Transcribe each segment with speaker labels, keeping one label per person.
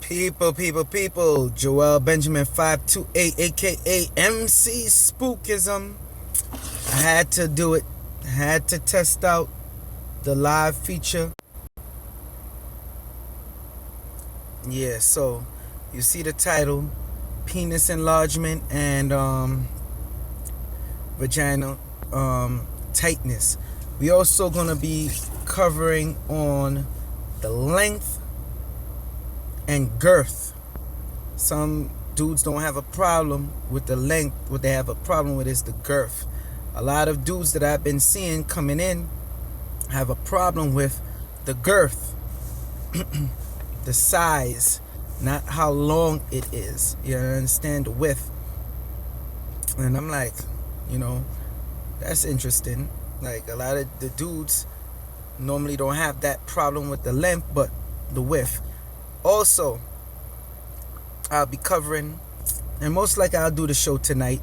Speaker 1: People, joelbenjamin528, aka MC Spookism. I had to do it. I had to test out the live feature. Yeah, so you see the title, Penis Enlargement and Vagina Tightness. We also gonna be covering on the length and girth. Some dudes don't have a problem with the length. What they have a problem with is the girth. A lot of dudes that I've been seeing coming in have a problem with the girth. The size, not how long it is. You understand? The width. And I'm like, that's interesting. Like, a lot of the dudes normally don't have that problem with the length, but the width. Also, I'll be covering, and most likely I'll do the show tonight,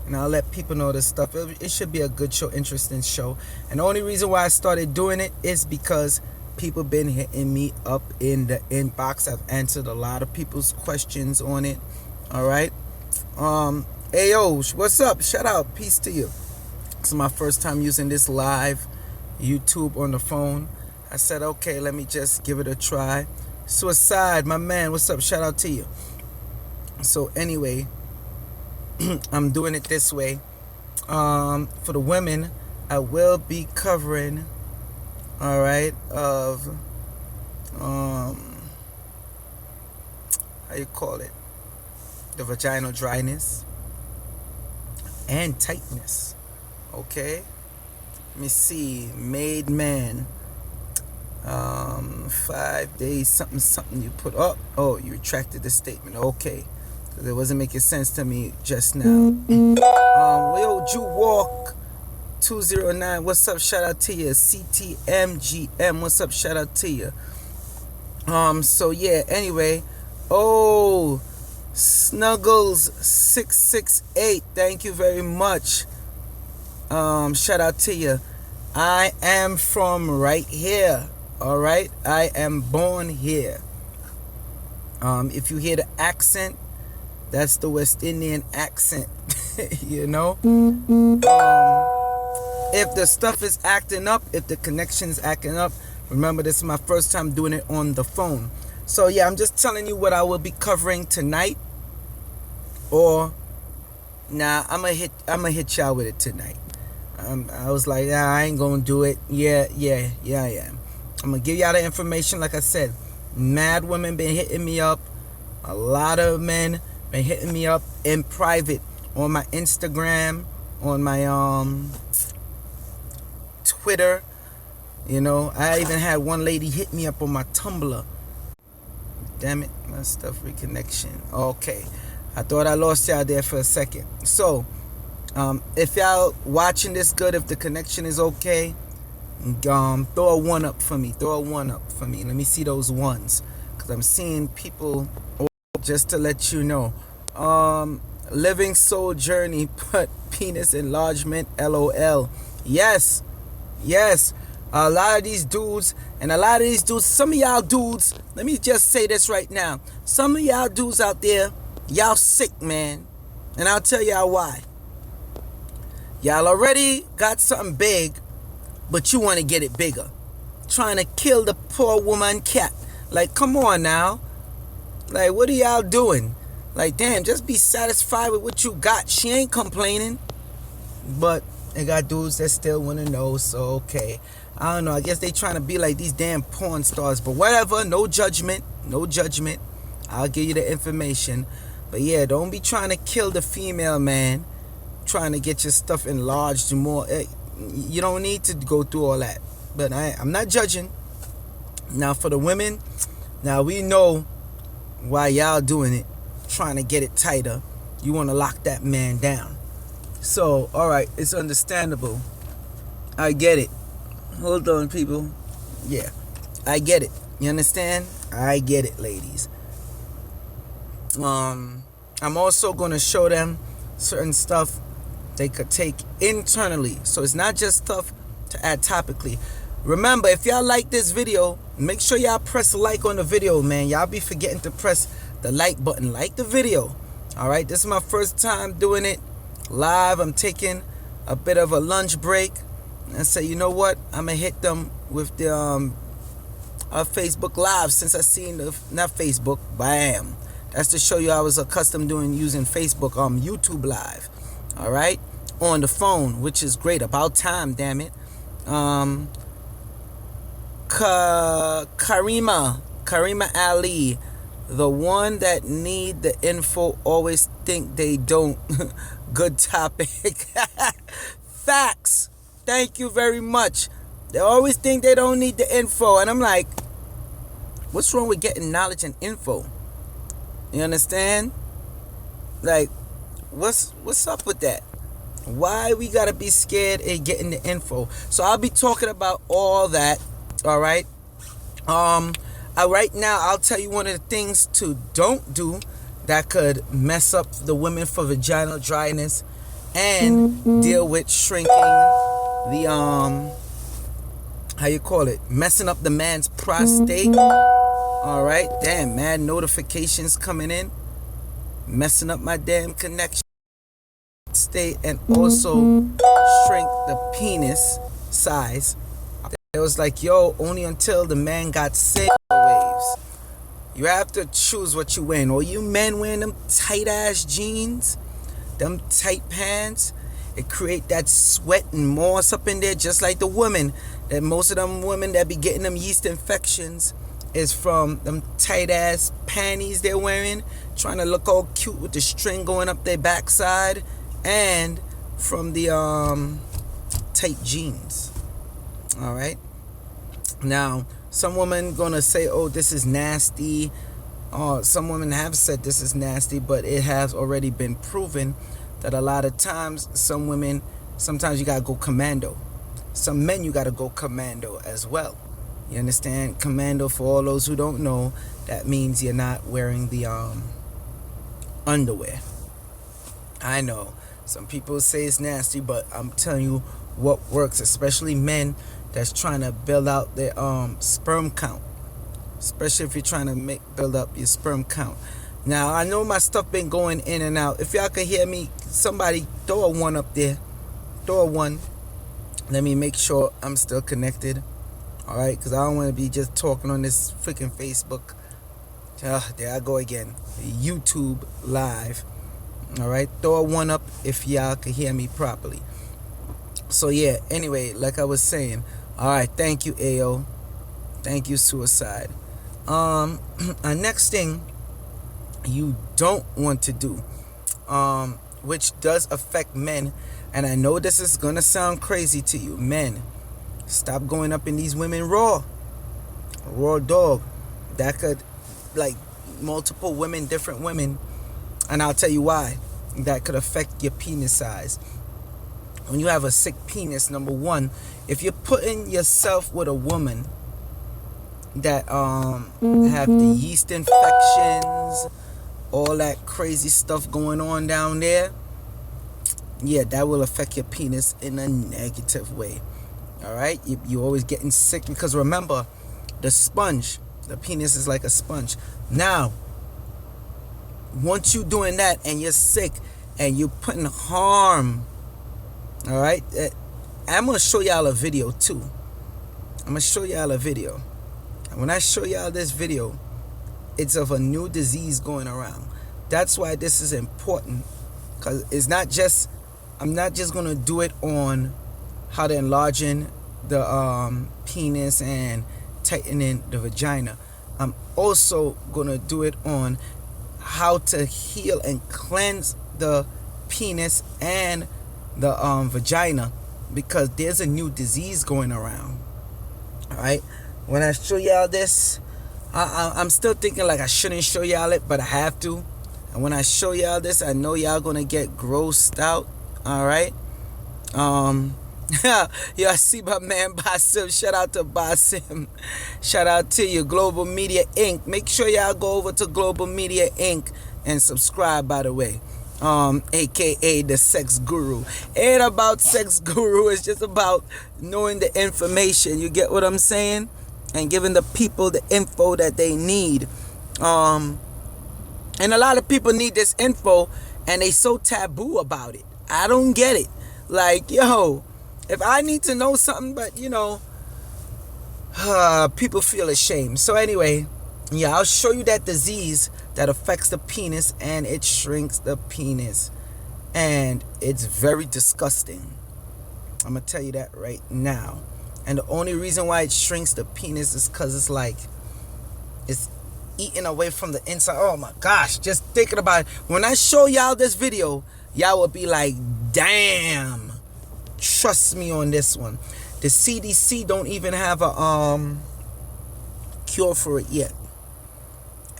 Speaker 1: and I'll let people know this stuff. It should be a good show, interesting show. And the only reason why I started doing it is because people been hitting me up in the inbox. I've answered a lot of people's questions on it. All right. Ayo, what's up? Shout out, peace to you. This is my first time using this live YouTube on the phone. I said, okay, let me just give it a try. Suicide, my man, what's up? Shout out to you. So anyway, I'm doing it this way. For the women, I will be covering, all right, of how you call it, the vaginal dryness and tightness. Okay, let me see. Made man, 5 days, something you put up. Oh, you retracted the statement. Okay, because it wasn't making sense to me just now. Yo, Jew Walk 209, what's up? Shout out to you. CTMGM, what's up? Shout out to you. So yeah, anyway. Oh, Snuggles 668, thank you very much. Shout out to you. I am from right here. All right, I am born here. If you hear the accent, that's the West Indian accent. If the stuff is acting up, if the connection's acting up, remember, this is my first time doing it on the phone. So yeah, I'm just telling you what I will be covering tonight. Or nah, I'm gonna hit y'all with it tonight. I was like, I ain't gonna do it. Yeah, I am. I'm gonna give y'all the information. Like I said, mad women been hitting me up. A lot of men been hitting me up in private on my Instagram, on my Twitter. I even had one lady hit me up on my Tumblr. Damn it, my stuff reconnection. Okay, I thought I lost y'all there for a second. So, if y'all watching this good, if the connection is okay, throw a one up for me. Let me see those ones, because I'm seeing people. Just to let you know, living soul journey, but penis enlargement, LOL. Yes. A lot of these dudes, some of y'all dudes, let me just say this right now. Some of y'all dudes out there, y'all sick, man. And I'll tell y'all why. Y'all already got something big, but you want to get it bigger. Trying to kill the poor woman cat. Like, come on now. Like, what are y'all doing? Like, damn, just be satisfied with what you got. She ain't complaining. But they got dudes that still want to know, so okay. I don't know, I guess they trying to be like these damn porn stars. But whatever, no judgment. I'll give you the information. But yeah, don't be trying to kill the female, man. Trying to get your stuff enlarged more. You don't need to go through all that. But I'm not judging. Now for the women, now we know why y'all doing it. Trying to get it tighter. You want to lock that man down. So, alright, it's understandable. I get it. Hold on, people. Yeah, I get it. You understand? I get it, ladies. I'm also going to show them certain stuff they could take internally. So it's not just stuff to add topically. Remember, if y'all like this video, make sure y'all press like on the video, man. Y'all be forgetting to press the like button. Like the video. Alright, this is my first time doing it live. I'm taking a bit of a lunch break. And I say, you know what? I'm going to hit them with the Facebook Live, since I seen the, not Facebook, bam. That's to show you I was accustomed doing using Facebook, YouTube Live. Alright? On the phone, which is great. About time, damn it. Karima Ali, the one that need the info always think they don't. Good topic. Facts. Thank you very much. They always think they don't need the info, and I'm like, what's wrong with getting knowledge and info? You understand? Like, what's up with that? Why we gotta be scared of getting the info? So I'll be talking about all that. All right. Right now, I'll tell you one of the things to don't do that could mess up the women for vaginal dryness and deal with shrinking the how you call it, messing up the man's prostate. All right, damn, man, notifications coming in, messing up my damn connection state, and also shrink the penis size. It was like, yo, only until the man got sick. Waves. You have to choose what you wearing. Or you men wearing them tight ass jeans, them tight pants, it create that sweat and moss up in there, just like the women. That most of them women that be getting them yeast infections is from them tight ass panties they're wearing, trying to look all cute with the string going up their backside, and from the tight jeans. All right. Now, some women gonna say, "Oh, this is nasty." Some women have said this is nasty, but it has already been proven that a lot of times, some women, sometimes you gotta go commando. Some men, you gotta go commando as well. You understand? Commando, for all those who don't know, that means you're not wearing the underwear. I know some people say it's nasty, but I'm telling you what works, especially men that's trying to build out their sperm count, especially if you're trying to build up your sperm count. Now, I know my stuff been going in and out. If y'all can hear me, somebody throw a 1 up there. Throw a 1. Let me make sure I'm still connected. All right, because I don't want to be just talking on this freaking Facebook. There I go again. YouTube Live. All right, throw a 1 up if y'all can hear me properly. So yeah, anyway, like I was saying, all right, thank you, AO. Thank you, Suicide. Our next thing you don't want to do, which does affect men, and I know this is gonna sound crazy to you, men, stop going up in these women raw dog. That could, like, multiple women, different women, and I'll tell you why. That could affect your penis size. When you have a sick penis, number one, if you're putting yourself with a woman that have the yeast infections, all that crazy stuff going on down there, yeah, that will affect your penis in a negative way. All right, you're always getting sick, because remember, the penis is like a sponge. Now, once you're doing that and you're sick and you're putting harm, all right, I'm gonna show y'all a video too. I'm gonna show y'all a video, and when I show y'all this video, it's of a new disease going around. That's why this is important, because it's not just, I'm not just gonna do it on how to enlarging the penis and tightening the vagina. I'm also gonna do it on how to heal and cleanse the penis and the vagina, because there's a new disease going around. All right, when I show y'all this, I'm still thinking like I shouldn't show y'all it, but I have to. And when I show y'all this, I know y'all gonna get grossed out. All right. Yeah, I see my man Basim. Shout out to Basim. Shout out to you, Global Media Inc. Make sure y'all go over to Global Media Inc. and subscribe, by the way. aka the sex guru. Ain't about sex guru, it's just about knowing the information. You get what I'm saying? And giving the people the info that they need. And a lot of people need this info and they so taboo about it. I don't get it. Like, yo, if I need to know something, but people feel ashamed. So anyway, yeah, I'll show you that disease that affects the penis and it shrinks the penis. And it's very disgusting. I'm going to tell you that right now. And the only reason why it shrinks the penis is because it's eating away from the inside. Oh my gosh, just thinking about it. When I show y'all this video, y'all will be like, damn. Trust me on this one. The CDC don't even have a cure for it yet.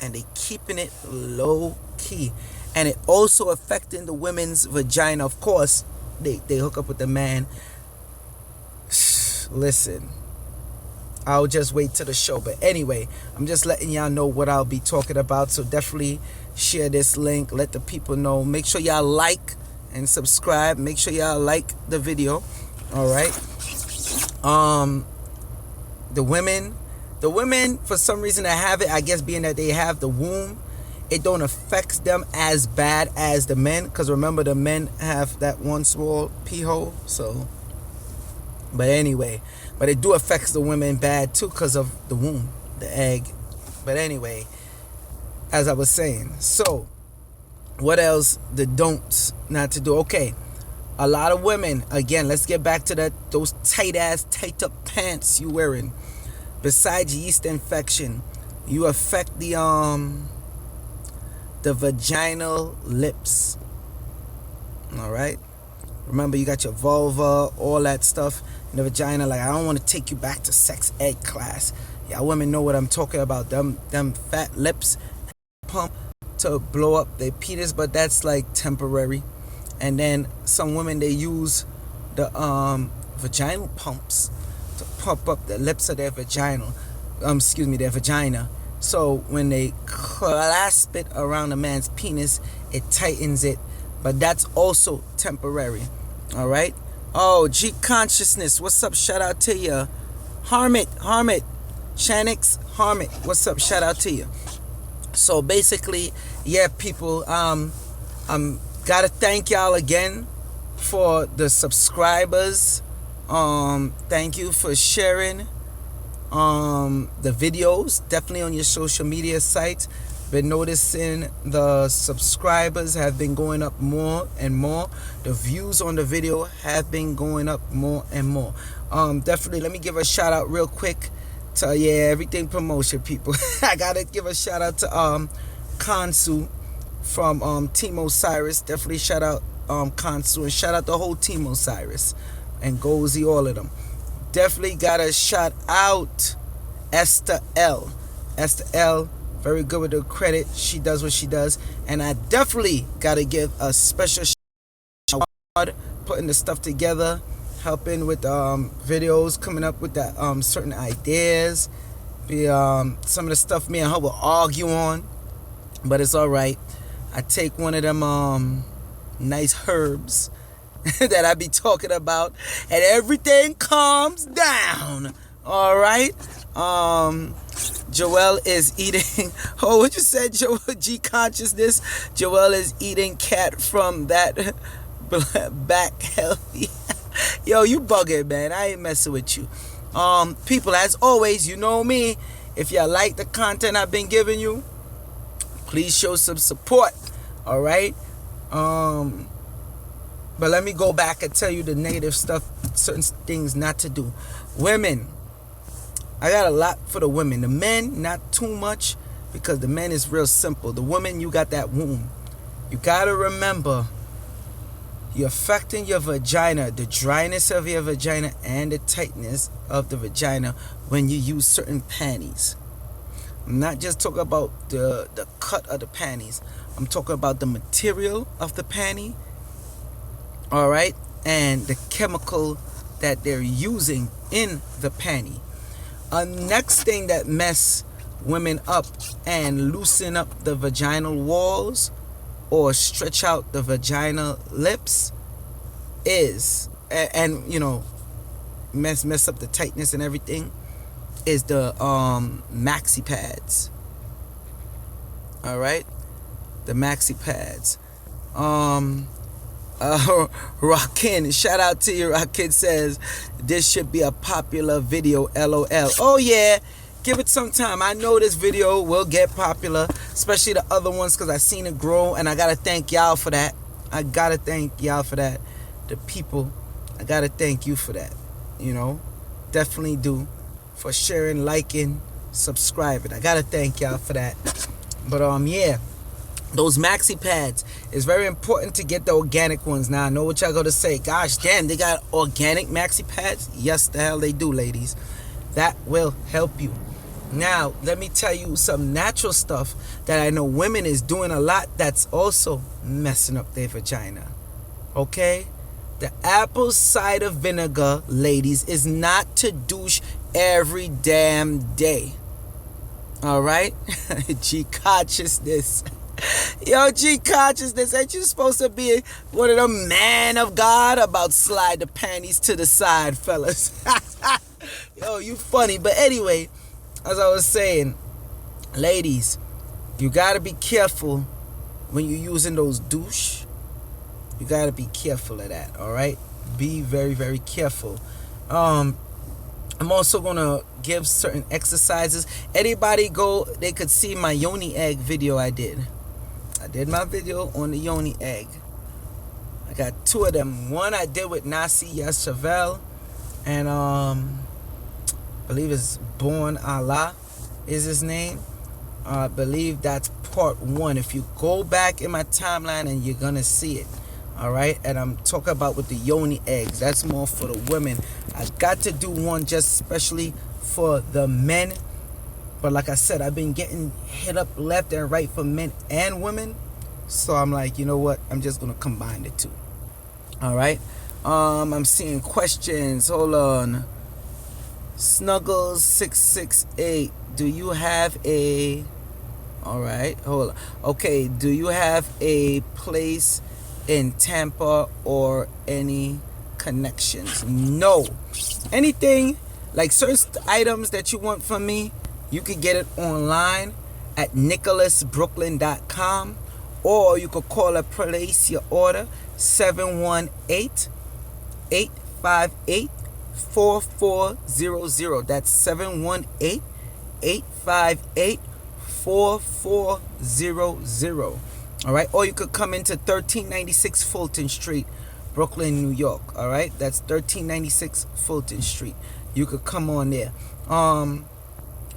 Speaker 1: And they keeping it low key. And it also affecting the women's vagina. Of course, they hook up with the man. Listen, I'll just wait till the show. But anyway, I'm just letting y'all know what I'll be talking about. So definitely share this link. Let the people know. Make sure y'all like and subscribe. Make sure y'all like the video. All right. The women, for some reason, that have it, I guess being that they have the womb, it don't affect them as bad as the men. Because remember, the men have that one small pee hole. So, but anyway, but it do affects the women bad too because of the womb, the egg. But anyway, as I was saying, so what else the don'ts not to do? Okay, a lot of women, again, let's get back to those tight up pants you wearing. Besides yeast infection, you affect the vaginal lips. All right, remember, you got your vulva, all that stuff in the vagina. Like, I don't want to take you back to sex ed class. Y'all women know what I'm talking about. Them fat lips pump to blow up their penis, but that's like temporary. And then some women, they use the vaginal pumps to pump up the lips of their vagina. Their vagina. So when they clasp it around a man's penis, it tightens it. But that's also temporary. All right. Oh, G Consciousness, what's up? Shout out to you. Harmit, Shanix, Harmit, what's up? Shout out to you. So basically, yeah, people, gotta thank y'all again for the subscribers. Thank you for sharing the videos, definitely on your social media sites. Been noticing the subscribers have been going up more and more. The views on the video have been going up more and more. Definitely, let me give a shout out real quick to everything promotion, people. I gotta give a shout out to Kansu from Team Osiris. Definitely shout out Kansu, and shout out the whole Team Osiris and Gozy, all of them. Definitely gotta shout out Esther L. Very good with the credit. She does what she does. And I definitely gotta give a special shout out, putting the stuff together, helping with videos, coming up with that certain ideas. Some of the stuff me and her will argue on, but it's all right. I take one of them nice herbs that I be talking about, and everything calms down. All right. Joel is eating. Oh, what you said, Joel? G Consciousness. Joel is eating cat from that back healthy. Yo, you bugging, man. I ain't messing with you. People, as always, you know me. If y'all like the content I've been giving you, please show some support. All right. But let me go back and tell you the negative stuff, certain things not to do. Women, I got a lot for the women. The men, not too much, because the men is real simple. The women, you got that womb. You got to remember, you're affecting your vagina, the dryness of your vagina and the tightness of the vagina when you use certain panties. I'm not just talking about the cut of the panties. I'm talking about the material of the panty. All right. And the chemical that they're using in the panty. Next thing that mess women up and loosen up the vaginal walls or stretch out the vagina lips is, and you know, mess up the tightness and everything, is the maxi pads. All right, the maxi pads. Rockin, shout out to you. Rockin says this should be a popular video. LOL. Oh yeah, give it some time. I know this video will get popular, especially the other ones, because I seen it grow, and I gotta thank y'all for that. The people, I gotta thank you for that. You know, definitely do, for sharing, liking, subscribing. I gotta thank y'all for that. But yeah, those maxi pads is very important to get the organic ones. Now I know what y'all gonna say. Gosh damn, they got organic maxi pads? Yes, the hell they do, ladies. That will help you. Now let me tell you some natural stuff that I know women is doing a lot that's also messing up their vagina. Okay? The apple cider vinegar, ladies, is not to douche every damn day. Alright? G consciousness. Yo, G consciousness, ain't you supposed to be one of them man of God about slide the panties to the side, fellas? Yo, you funny. But anyway, as I was saying, ladies, you gotta be careful when you're using those douche. You gotta be careful of that. All right, be very, very careful. I'm also gonna give certain exercises. Anybody go, they could see my yoni egg video I did. I did my video on the yoni egg. I got two of them. One I did with Nasi Yashavel, and I believe it's Born Allah is his name. I believe that's part one. If you go back in my timeline, and you're gonna see it. All right, and I'm talking about with the yoni eggs. That's more for the women. I got to do one just especially for the men. But like I said, I've been getting hit up left and right for men and women. So I'm like, you know what? I'm just gonna combine the two. All right. I'm seeing questions. Hold on. Snuggles668. Do you have a? All right. Hold on. Okay. Do you have a place in Tampa or any connections? No. Anything like certain items that you want from me, you can get it online at nicholasbrooklyn.com, or you could call or place your order 718-858-4400. That's 718-858-4400. All right, or you could come into 1396 Fulton Street, Brooklyn, New York. All right, that's 1396 Fulton Street. You could come on there.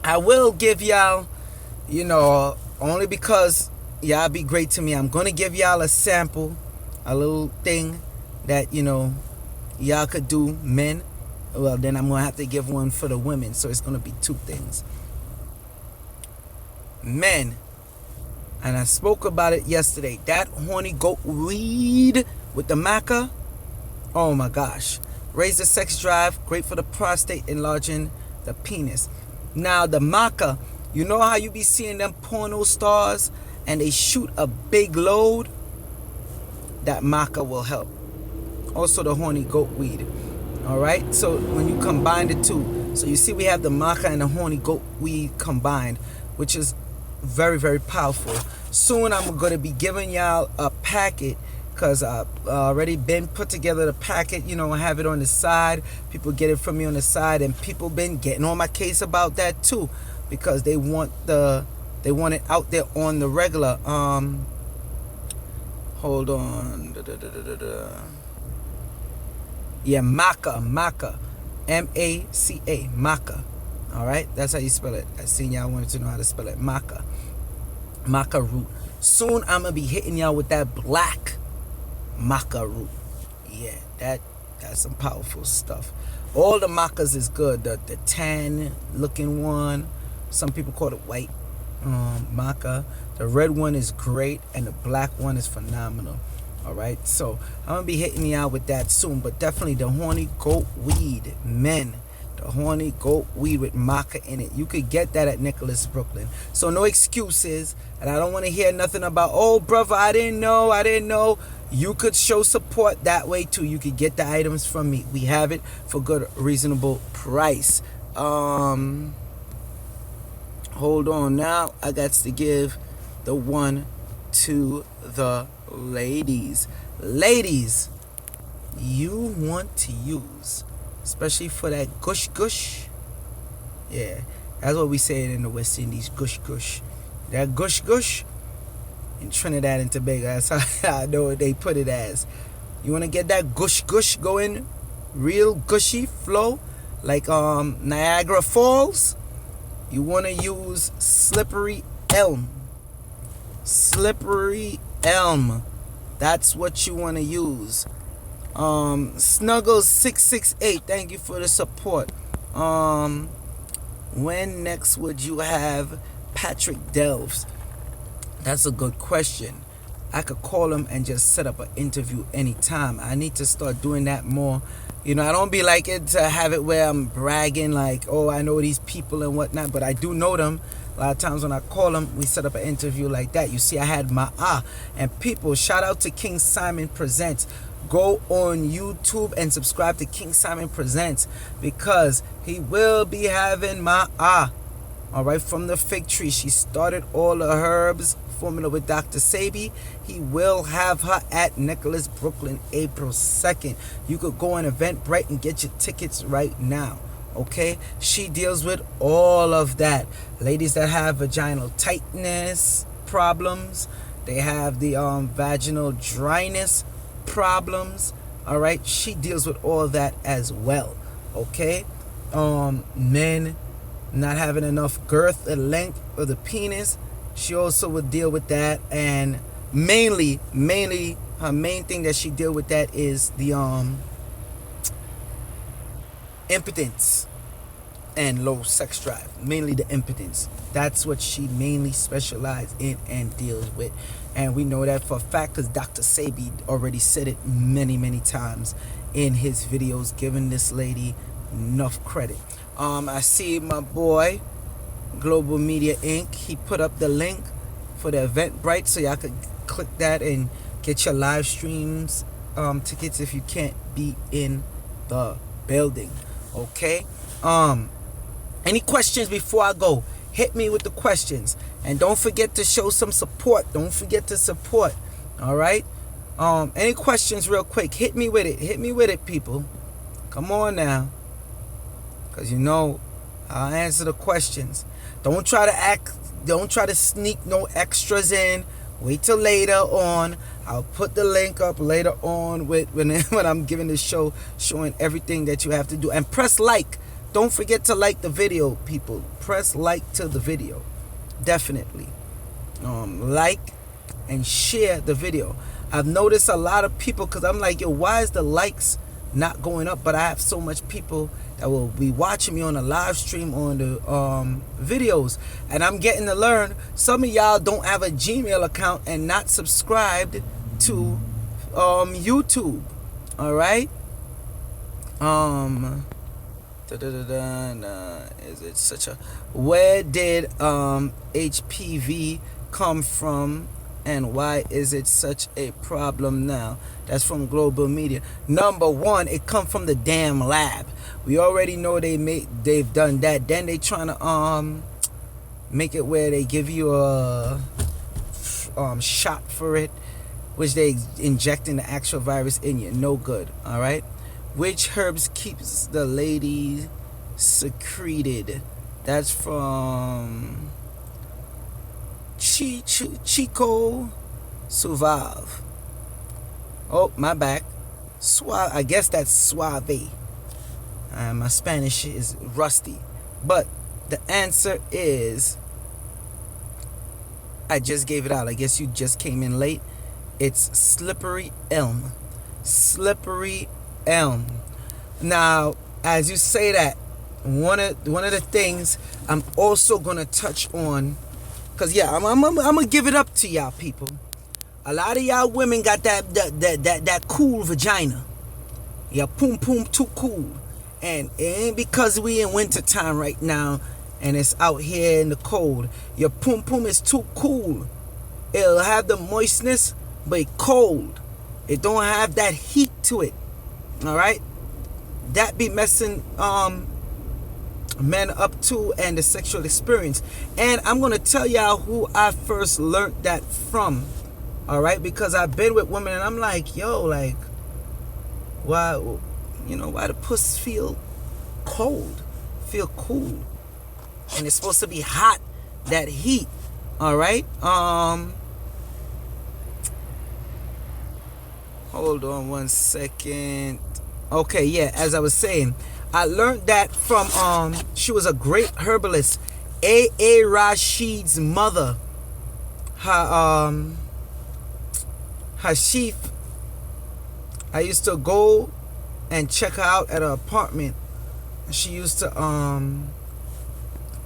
Speaker 1: I will give y'all, you know, only because y'all be great to me, I'm gonna give y'all a sample, a little thing that, you know, y'all could do, men. Well, then I'm gonna have to give one for the women, so it's gonna be two things. Men. And I spoke about it yesterday. That horny goat weed with the maca. Oh my gosh. Raise the sex drive. Great for the prostate, enlarging the penis. Now the maca, you know how you be seeing them porno stars and they shoot a big load? That maca will help. Also the horny goat weed. Alright. So when you combine the two. So you see we have the maca and the horny goat weed combined, which is very, very powerful. Soon I'm going to be giving y'all a packet, because I've already been put together the packet. You know, I have it on the side. People get it from me on the side, and people been getting on my case about that too, because they want it out there on the regular. Hold on. Yeah, maca, maca, M-A-C-A, maca. All right, that's how you spell it. I seen y'all wanted to know how to spell it. Maca. Maca root. Soon I'm gonna be hitting y'all with that black maca root. Yeah, that's some powerful stuff. All the macas is good. The tan looking one. Some people call it white maca. The red one is great, and the black one is phenomenal. All right, so I'm gonna be hitting y'all with that soon. But definitely the horny goat weed, men. The horny goat weed with maca in it. You could get that at Nicholas Brooklyn. So no excuses. And I don't want to hear nothing about, oh, brother, I didn't know. You could show support that way too. You could get the items from me. We have it for good, reasonable price. Hold on now. I got to give the one to the ladies. Ladies, you want to use, especially for that gush gush. Yeah, that's what we say in the West Indies, gush gush. That gush gush in Trinidad and Tobago, that's how I know what they put it as. You want to get that gush gush going, real gushy flow, like Niagara Falls? You want to use Slippery Elm. Slippery Elm. That's what you want to use. Snuggles668, thank you for the support. When next would you have Patrick Delves? That's a good question. I could call him and just set up an interview anytime. I need to start doing that more. You know, I don't be like it to have it where I'm bragging like, oh, I know these people and whatnot, but I do know them. A lot of times when I call them, we set up an interview like that. You see, I had my and people, shout out to King Simon Presents. Go on YouTube and subscribe to King Simon Presents, because he will be having my all right, from the fig tree. She started all the herbs formula with Dr. Sabi. He will have her at Nicholas Brooklyn April 2nd. You could go on Eventbrite and get your tickets right now. Okay, she deals with all of that. Ladies that have vaginal tightness problems, they have the vaginal dryness problems. All right, she deals with all that as well. Okay, men not having enough girth and length of the penis, she also would deal with that. And mainly her main thing that she deal with that is the impotence and low sex drive. Mainly the impotence. That's what she mainly specializes in and deals with. And we know that for a fact because Dr. Sabi already said it many times in his videos, giving this lady enough credit. I see my boy Global Media Inc. He put up the link for the Eventbrite, so y'all could click that and get your live streams tickets if you can't be in the building. Okay. Any questions before I go? Hit me with the questions, and don't forget to show some support. Don't forget to support. All right. Any questions, real quick? Hit me with it. Hit me with it, people. Come on now. Because you know, I'll answer the questions. Don't try to sneak no extras in. Wait till later on. I'll put the link up later on when I'm giving the show, showing everything that you have to do. And press like. Don't forget to like the video, people. Press like to the video. Definitely. Like and share the video. I've noticed a lot of people, because I'm like, yo, why is the likes not going up? But I have so much people that will be watching me on a live stream on the videos, and I'm getting to learn some of y'all don't have a Gmail account and not subscribed to YouTube. All right. Is it such a, where did HPV come from, and why is it such a problem now? That's from Global Media. Number one, it come from the damn lab. We already know they've done that. Then they trying to make it where they give you a shot for it, which they injecting the actual virus in you. No good. All right. Which herbs keeps the lady secreted? That's from Chico Suave. Oh, my back. Suave. I guess that's Suave. My Spanish is rusty. But the answer is, I just gave it out. I guess you just came in late. It's Slippery Elm. Slippery Elm. Now, as you say that, one of the things I'm also gonna touch on, cause yeah, I'm gonna give it up to y'all people. A lot of y'all women got that cool vagina. Yeah, poom too cool. And it ain't because we in winter time right now and it's out here in the cold. Your pum pum is too cool. It'll have the moistness, but it cold. It don't have that heat to it. Alright? That be messing men up too, and the sexual experience. And I'm gonna tell y'all who I first learned that from. Alright? Because I've been with women and I'm like, yo, like, why, why the puss feel cold, feel cool, and it's supposed to be hot, that heat. All right. Hold on one second. Okay, yeah, as I was saying, I learned that from she was a great herbalist, A.A. Rashid's mother. Her chief, I used to go and check her out at her apartment. She used to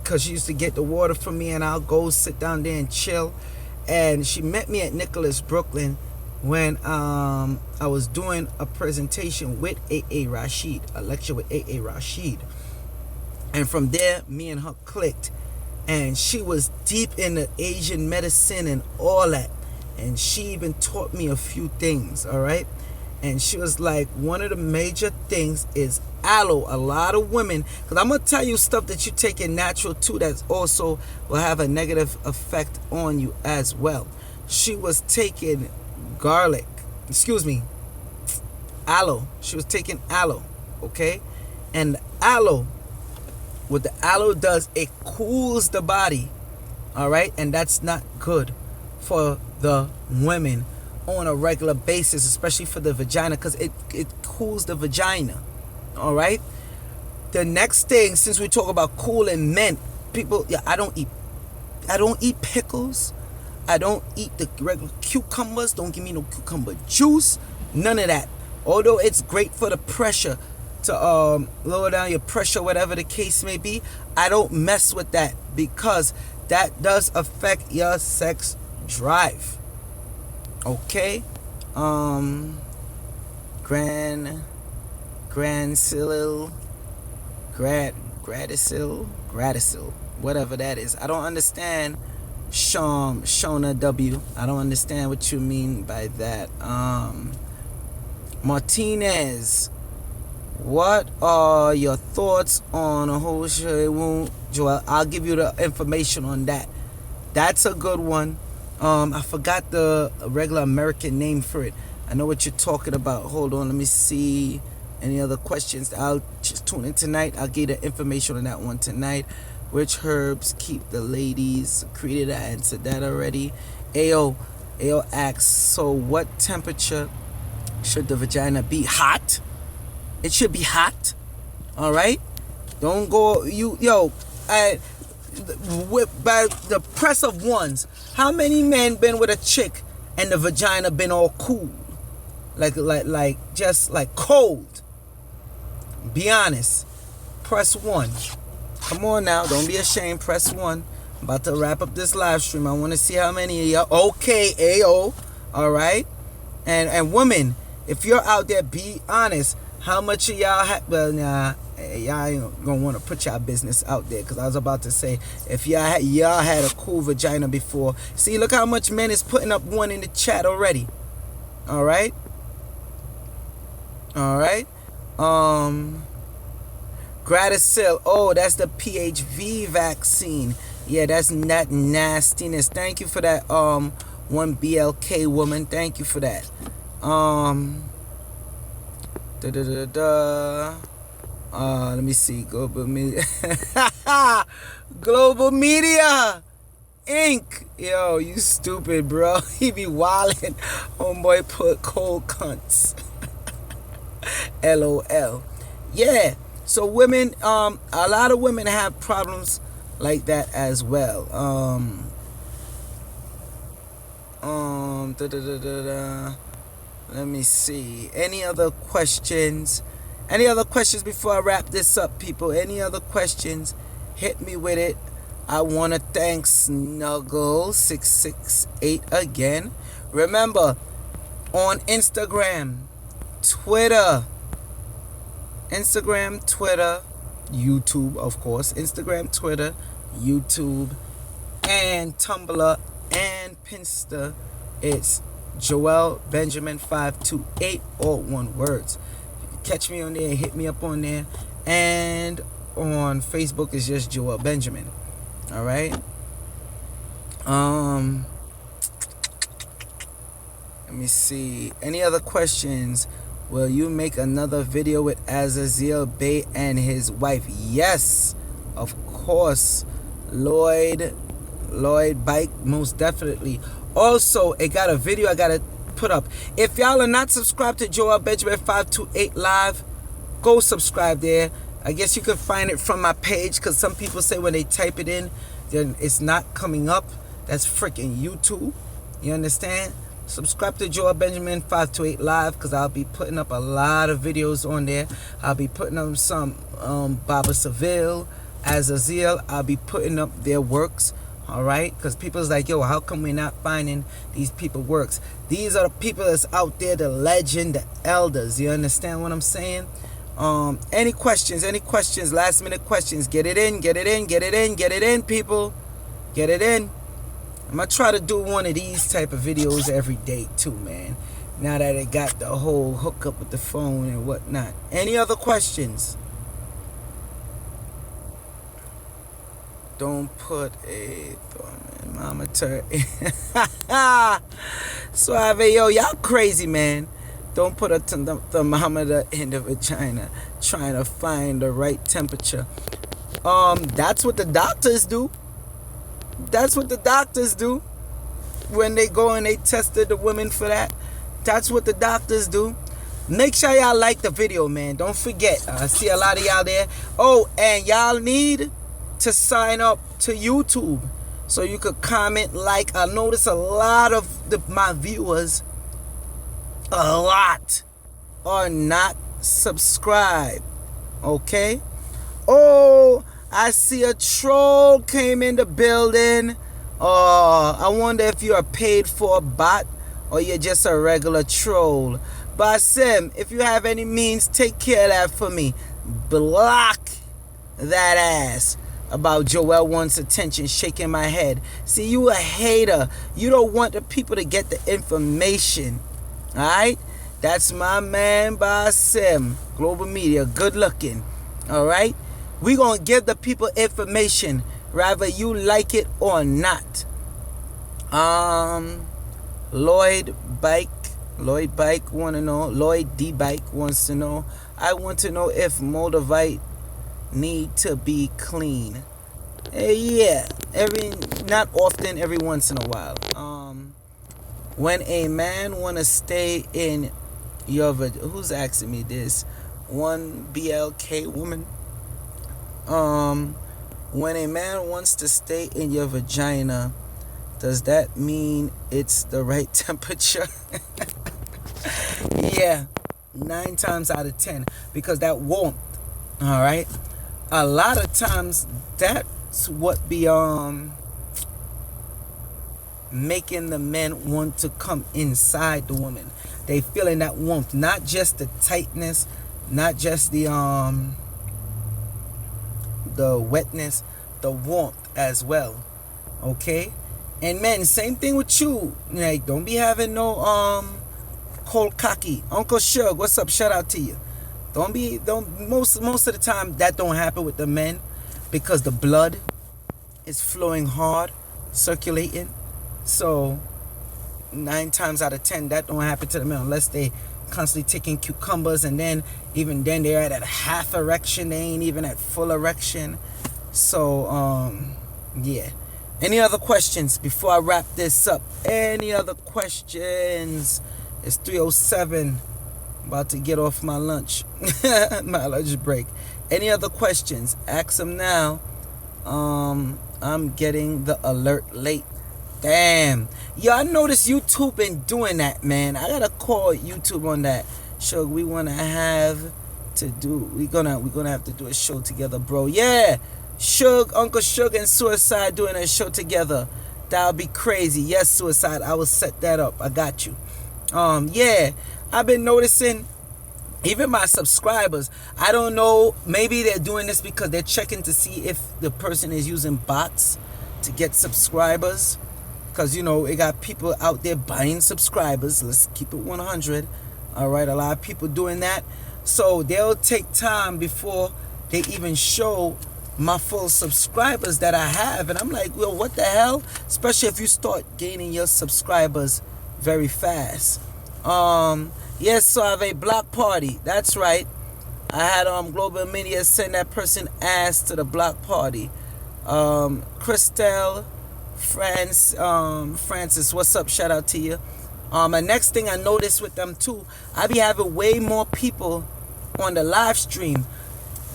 Speaker 1: cause she used to get the water for me, and I'll go sit down there and chill. And she met me at Nicholas, Brooklyn, when I was doing a presentation with A.A. Rashid, a lecture with A.A. Rashid. And from there, me and her clicked. And she was deep in the Asian medicine and all that. And she even taught me a few things, all right? And she was like, one of the major things is aloe. A lot of women, because I'm going to tell you stuff that you take in natural too that also will have a negative effect on you as well. She was taking aloe. She was taking aloe, okay? And aloe, what the aloe does, it cools the body, all right? And that's not good for the women on a regular basis, especially for the vagina, because it cools the vagina. All right. The next thing, since we talk about cooling men, people, I don't eat pickles. I don't eat the regular cucumbers. Don't give me no cucumber juice. None of that. Although it's great for the pressure, to lower down your pressure, whatever the case may be, I don't mess with that because that does affect your sex drive. Okay, Grandicil, whatever that is. I don't understand, Shona W. I don't understand what you mean by that. Martinez, what are your thoughts on a whole show? Joel, I'll give you the information on that. That's a good one. I forgot the regular American name for it. I know what you're talking about. Hold on, let me see. Any other questions? I'll just tune in tonight. I'll give you the information on that one tonight. Which herbs keep the ladies created? I answered that already. AO asks, so what temperature should the vagina be? Hot. It should be hot. All right. Don't go. By the press of ones, how many men been with a chick and the vagina been all cool, like just like cold? Be honest. Press one. Come on now, don't be ashamed. Press one. I'm about to wrap up this live stream. I want to see how many of y'all. Okay, AO. All right, and women, if you're out there, be honest. How much of y'all have? Well, nah. Y'all ain't gonna want to put y'all business out there, because I was about to say, if y'all had a cool vagina before. See, look how much men is putting up one in the chat already. All right. Graticil. Oh, that's the PHV vaccine. Yeah, that's not nastiness. Thank you for that. One BLK woman. Thank you for that. Let me see. Global Media. Global Media Inc. Yo, you stupid, bro. He be wildin'. Homeboy put cold cunts. LOL. Yeah. So women, a lot of women have problems like that as well. Let me see. Any other questions? Any other questions before I wrap this up, people? Any other questions? Hit me with it. I want to thank Snuggle668 again. Remember, on Instagram, Twitter, Instagram, Twitter, YouTube, of course. Instagram, Twitter, YouTube, and Tumblr, and Pinsta. It's joelbenjamin528, all one words. Catch me on there, hit me up on there. And on Facebook is just Joel Benjamin. All right. Let me see. Any other questions? Will you make another video with Azazel Bay and his wife? Yes, of course. Lloyd Bike, most definitely. Also, it got a video I gotta put up. If y'all are not subscribed to Joel Benjamin 528 Live, go subscribe there. I guess you can find it from my page, because some people say when they type it in, then it's not coming up. That's freaking YouTube. You understand? Subscribe to Joel Benjamin 528 Live, because I'll be putting up a lot of videos on there. I'll be putting up some Baba Seville, Azazel. I'll be putting up their works. All right, because people's like, yo, how come we're not finding these people works? These are the people that's out there, the legend, the elders. You understand what I'm saying? Any questions, last minute questions? Get it in, people. Get it in. I'm gonna try to do one of these type of videos every day too, man. Now that I got the whole hookup with the phone and whatnot. Any other questions? Don't put a thermometer in. Suave, yo, y'all crazy, man. Don't put a thermometer in the vagina trying to find the right temperature. That's what the doctors do. That's what the doctors do. When they go and they tested the women for that. That's what the doctors do. Make sure y'all like the video, man. Don't forget. I see a lot of y'all there. Oh, and y'all need to sign up to YouTube so you could comment, like. I notice a lot of my viewers, a lot, are not subscribed. Okay? Oh, I see a troll came in the building. Oh, I wonder if you're a paid for bot or you're just a regular troll. Basim, if you have any means, take care of that for me. Block that ass. About Joel wants attention, shaking my head. See, you a hater. You don't want the people to get the information. Alright? That's my man Basim. Global Media. Good looking. Alright? We gonna give the people information, whether you like it or not. Lloyd Bike wanna know. Lloyd D Bike wants to know. I want to know if Moldavite need to be clean. Yeah, not often, every once in a while. When a man wanna stay in your who's asking me this? One BLK woman. When a man wants to stay in your vagina, does that mean it's the right temperature? Yeah, 9 times out of 10, because that warmth. All right. A lot of times that's what be making the men want to come inside the woman. They feeling that warmth, not just the tightness, not just the wetness, the warmth as well. Okay? And men, same thing with you. Like, don't be having no cold cocky. Uncle Shug, what's up? Shout out to you. Most of the time that don't happen with the men, because the blood is flowing hard, circulating. So 9 times out of 10 that don't happen to the men unless they constantly taking cucumbers, and then even then they're at a half erection. They ain't even at full erection. So yeah. Any other questions before I wrap this up? Any other questions? It's 3:07. About to get off my lunch. My lunch break. Any other questions? Ask them now. I'm getting the alert late. Damn. Yo, I noticed YouTube been doing that, man. I gotta call YouTube on that. Shug, we're gonna have to do a show together, bro. Yeah. Shug, Uncle Shug and Suicide doing a show together. That'll be crazy. Yes, Suicide, I will set that up. I got you. Yeah. I've been noticing Even my subscribers, I don't know, maybe they're doing this because they're checking to see if the person is using bots to get subscribers. Because, you know, it got people out there buying subscribers. Let's keep it 100. All right, a lot of people doing that. So they'll take time before they even show my full subscribers that I have. And I'm like, well, what the hell? Especially if you start gaining your subscribers very fast. Yes, so I have a block party. That's right. I had Global Media send that person ass to the block party. Christelle Francis, what's up? Shout out to you. And next thing I noticed with them too, I be having way more people on the live stream,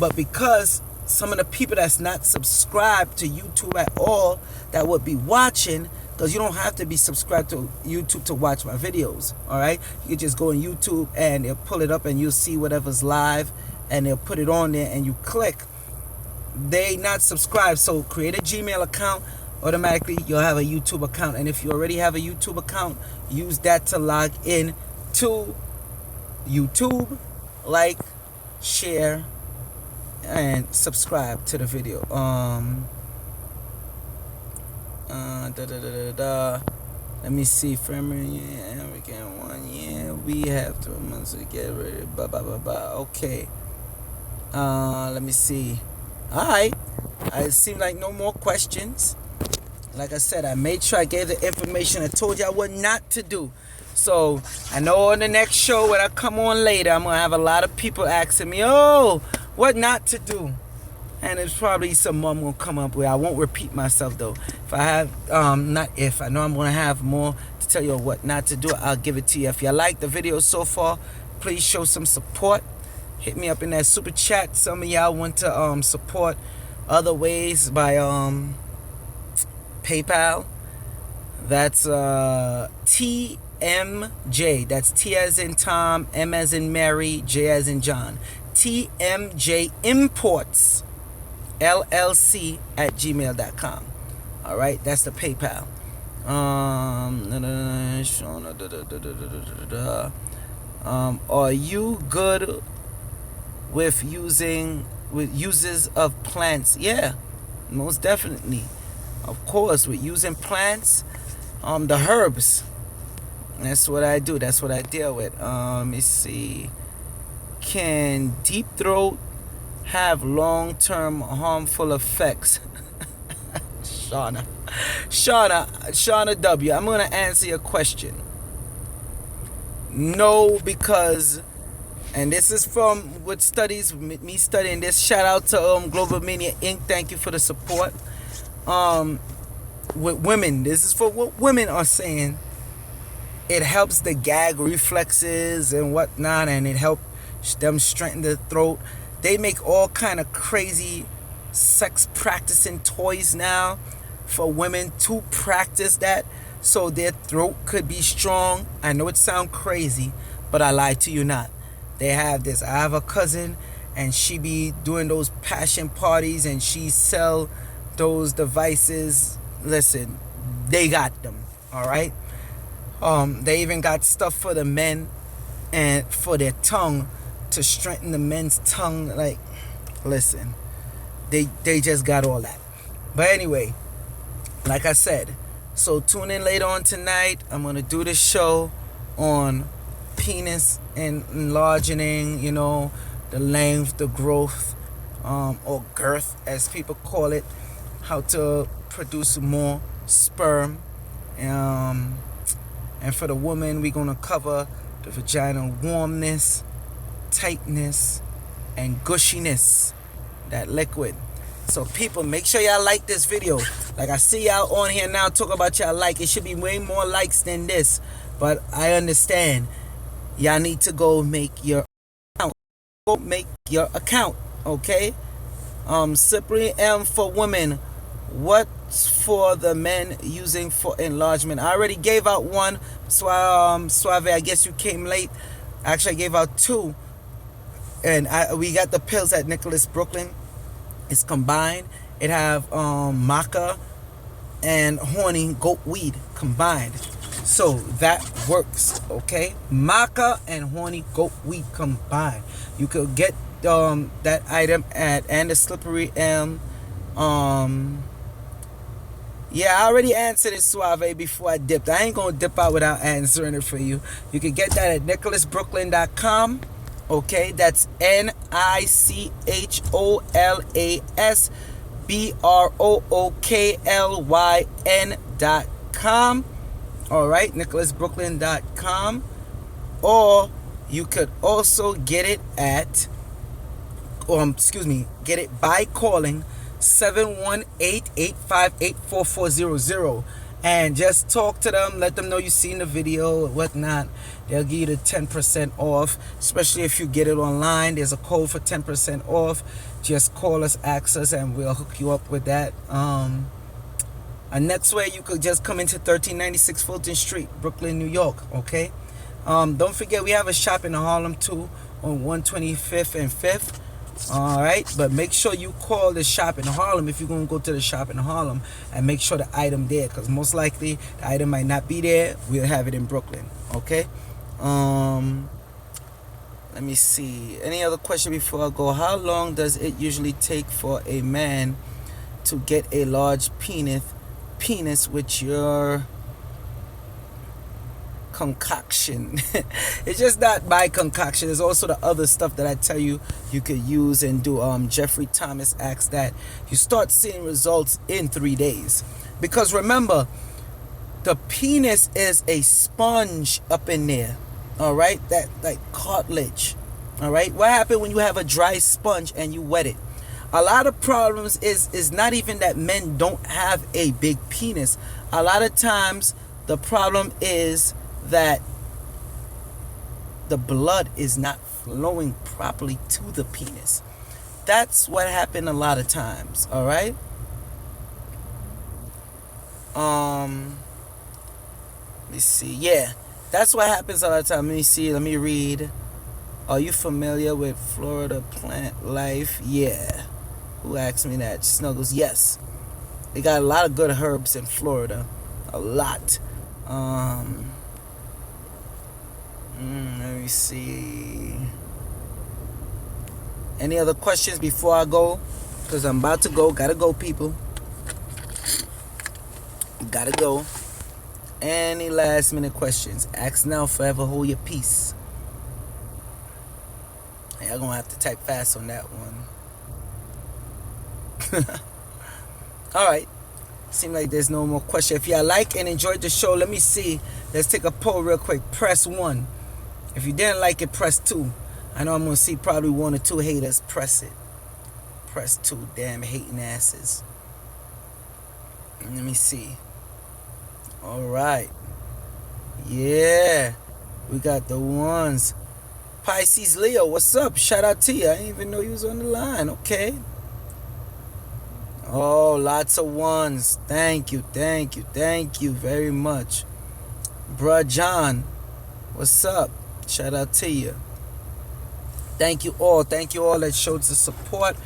Speaker 1: but because some of the people that's not subscribed to YouTube at all that would be watching, because you don't have to be subscribed to YouTube to watch my videos, all right? You can just go on YouTube and they'll pull it up and you'll see whatever's live and they'll put it on there and you click. They not subscribed, so create a Gmail account. Automatically you'll have a YouTube account, and if you already have a YouTube account, use that to log in to YouTube, like, share, and subscribe to the video. Let me see. American one. Yeah, we have 2 months to get ready. Okay. Let me see. All right. It seems like no more questions. Like I said, I made sure I gave the information I told y'all what not to do. So I know on the next show when I come on later, I'm gonna have a lot of people asking me, oh, what not to do. And it's probably some more I'm gonna come up with. I won't repeat myself though. If I have I know I'm gonna have more to tell you what not to do, I'll give it to you. If you like the video so far, please show some support. Hit me up in that super chat. Some of y'all want to support other ways by PayPal. That's TMJ. That's T as in Tom, M as in Mary, J as in John. TMJ Imports LLC at gmail.com. All right, that's the PayPal. Are you good with uses of plants? Yeah, most definitely. Of course, with using plants, the herbs. That's what I do. That's what I deal with. Let me see. Can deep throat have long-term harmful effects? Shauna W. I'm gonna answer your question. No, because, and this is from what studies, me studying this. Shout out to Global Media Inc. Thank you for the support. With women, this is for what women are saying. It helps the gag reflexes and whatnot, and it helps them strengthen the throat. They make all kind of crazy sex practicing toys now for women to practice that, so their throat could be strong. I know it sounds crazy, but I lie to you not. They have this. I have a cousin, and she be doing those passion parties, and she sell those devices. Listen, they got them, all right? They even got stuff for the men and for their tongue to strengthen the men's tongue. Like, listen, they just got all that. But anyway, like I said, so tune in later on tonight. I'm gonna do this show on penis and enlarging, you know, the length, the growth, or girth as people call it, how to produce more sperm. And for the woman, we're gonna cover the vagina warmness, tightness, and gushiness, that liquid. So people, make sure y'all like this video. Like, I see y'all on here now talk about y'all like. It should be way more likes than this, but I understand. Y'all need to go make your account. Go make your account, okay? Slippery M for women. What's for the men using for enlargement? I already gave out one. Suave, I guess you came late. Actually, I gave out two. And we got the pills at Nicholas Brooklyn. It's combined. It have maca and horny goat weed combined. So that works, okay? Maca and horny goat weed combined. You could get that item at and the slippery M. Yeah, I already answered it, Suave, before I dipped. I ain't gonna dip out without answering it for you. You can get that at nicholasbrooklyn.com. Okay, that's NICHOLASBROOKLYN.com. All right, nicholasbrooklyn.com. Or you could also get it at, get it by calling 718-858-4400 and just talk to them, let them know you seen the video or whatnot. They'll give you the 10% off, especially if you get it online. There's a code for 10% off. Just call us, ask us, and we'll hook you up with that. And next way, you could just come into 1396 Fulton Street, Brooklyn, New York. Okay. Don't forget, we have a shop in Harlem too, on 125th and 5th. All right, but make sure you call the shop in Harlem if you're gonna go to the shop in Harlem, and make sure the item there, because most likely the item might not be there. We'll have it in Brooklyn. Okay. Let me see. Any other question before I go? How long does it usually take for a man to get a large penis with your concoction? It's just not my concoction. There's also the other stuff that I tell you you could use and do. Jeffrey Thomas asks that you start seeing results in 3 days, because remember, the penis is a sponge up in there. All right, that like cartilage. All right, what happens when you have a dry sponge and you wet it? A lot of problems is not even that men don't have a big penis. A lot of times the problem is that the blood is not flowing properly to the penis. That's what happened a lot of times. All right. Let me see. Yeah, that's what happens a lot of time. Let me see. Let me read. Are you familiar with Florida plant life? Yeah. Who asked me that? Snuggles. Yes. They got a lot of good herbs in Florida. A lot. Let me see. Any other questions before I go? Because I'm about to go. Gotta go, people. Gotta go. Any last minute questions? Ask now, forever hold your peace. Hey, I'm gonna have to type fast on that one. Alright. Seems like there's no more question. If y'all like and enjoyed the show, let me see. Let's take a poll real quick. Press 1. If you didn't like it, press 2. I know I'm gonna see probably 1 or 2 haters. Press it. Press 2. Damn hating asses. Let me see. Alright. Yeah. We got the ones. Pisces Leo, what's up? Shout out to you. I didn't even know you was on the line. Okay. Oh, lots of ones. Thank you very much. Bruh John, what's up? Shout out to you. Thank you all that showed the support.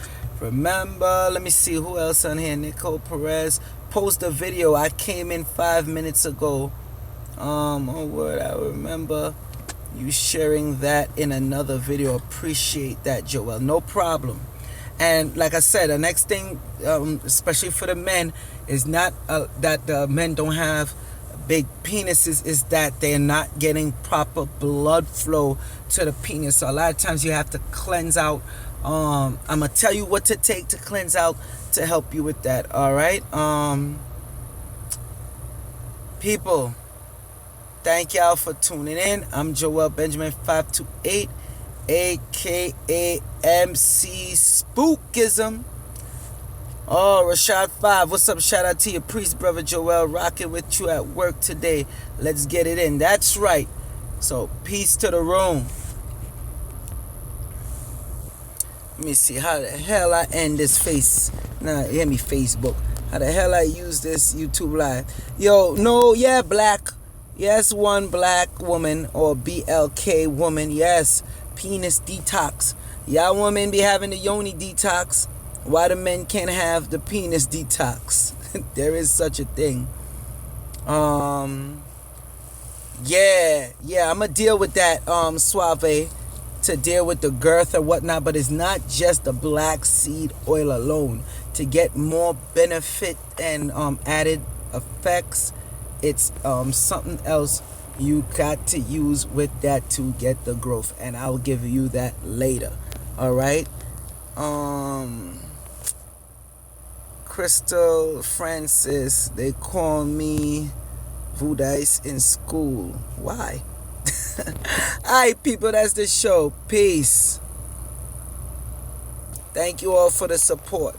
Speaker 1: Remember, let me see who else on here. Nicole Perez, post a video. I came in 5 minutes ago. Oh word, I remember you sharing that in another video. Appreciate that, Joel. No problem. And like I said, the next thing, especially for the men, is not that the men don't have big penises, is that they're not getting proper blood flow to the penis. So a lot of times you have to cleanse out. I'm gonna tell you what to take to cleanse out to help you with that. All right, people. Thank y'all for tuning in. I'm JoelBenjamin528. AKA MC Spookism. Oh, Rashad 5. What's up? Shout out to your priest, brother Joel. Rocking with you at work today. Let's get it in. That's right. So, peace to the room. Let me see how the hell I end this face. Nah, hear me, Facebook. How the hell I use this YouTube live? Yo, no, yeah, black. Yes, one black woman or BLK woman. Yes. Penis detox. Y'all women be having the yoni detox. Why the men can't have the penis detox? There is such a thing. Yeah, I'm gonna deal with that, Suave, to deal with the girth or whatnot. But it's not just the black seed oil alone. To get more benefit and added effects, it's something else you got to use with that to get the growth, and I'll give you that later. All right. Crystal Francis, they call me Vudice in school. Why? Alright, people, that's the show. Peace. Thank you all for the support.